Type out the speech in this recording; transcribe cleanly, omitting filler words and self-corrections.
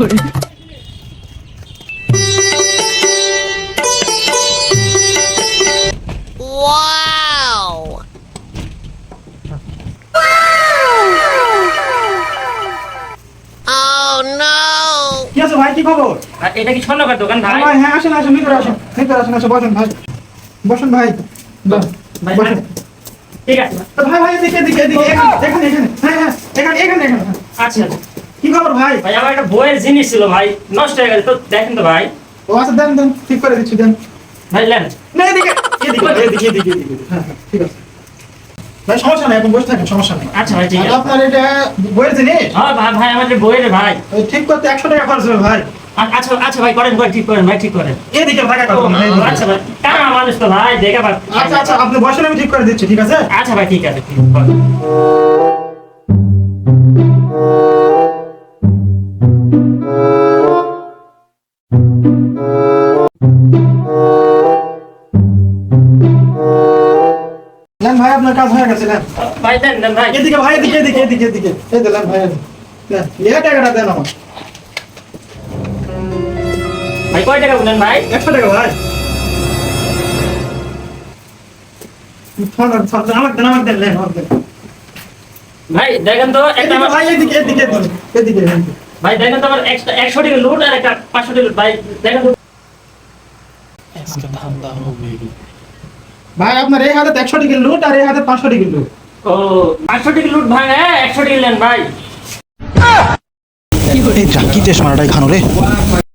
কি আছে ভাই, কি খবর? এটা কি স্বর্ণকার দোকান ভাই? ভাই হ্যাঁ, আসেন আসেন, ভিতরে আসেন, ভিতরে আসেন, আসেন, বসেন ভাই, বসেন ভাই, ভাই বসেন। ঠিক আছে তো ভাই ভাই এদিকে এদিকে এদিকে, এখানে এখানে এখানে, হ্যাঁ হ্যাঁ, এখানে এখানে এখানে। আচ্ছা কি খবর ভাই? ভাই, আমার একটা বইয়ের জিনিস ছিল ভাই, নষ্ট হয়ে গেছে তো দেখেন তো ভাই। ও আচ্ছা, দেন দেন, ঠিক করে দিচ্ছি, দেন। ভাই নেন। না এদিকে এদিকে এদিকে এদিকে এদিকে, হ্যাঁ হ্যাঁ, ঠিক আছে ভাই, সমস্যা নাই, এখন বসে থাকেন, সমস্যা নেই। আচ্ছা ভাই, ঠিক আর আছে। আপনার এটা বইয়ের জিনিস, হ্যাঁ ভাই, ভাই আমাদের বইয়ের ভাই। ওই ঠিক করতে 100 টাকা খরচ হবে ভাই। আচ্ছা আচ্ছা ভাই, করেন করেন, ঠিক করেন ভাই, ঠিক করেন। এদিকে টাকা ও, কত? আচ্ছা ভাই, কারণ মানুষ তো ভাই দেখে ভাই। আচ্ছা আচ্ছা, আপনি বসেন, আমি ঠিক করে দিচ্ছি, ঠিক আছে? আচ্ছা ভাই, ঠিক আছে, ঠিক আছে। নেন ভাই, আপনার কাজ হয়ে গেছে, নেন। ভাই দেন দেন ভাই। এদিকে ভাই, এদিকে এদিকে এদিকে এদিকে, এই দিলাম ভাই, নেন, এই টাকাটা দেন আমার। ভাই কয় টাকা বলেন ভাই? 100 টাকা ভাই। আমাকে দেন, আমাকে দেন, নেন, আমাকে দেন। ভাই দেখেন তো একটা এদিকে আমার ভাই, এদিকে এদিকে এদিকে এদিকে, এদিকে। ভাই দেখেন তো আমার 100 টাকা লুট আর একটা 500 টাকা লুট। ভাই দেখেন তো। ভাই আপনার এই হাতে 100 টাকা লুট আর এই হাতে 500 টাকা লুট। ও 500 টাকা লুট ভাই, হ্যাঁ 100 টাকা নেন ভাই। এই যা কি দেশ মারাটাই খানো রে।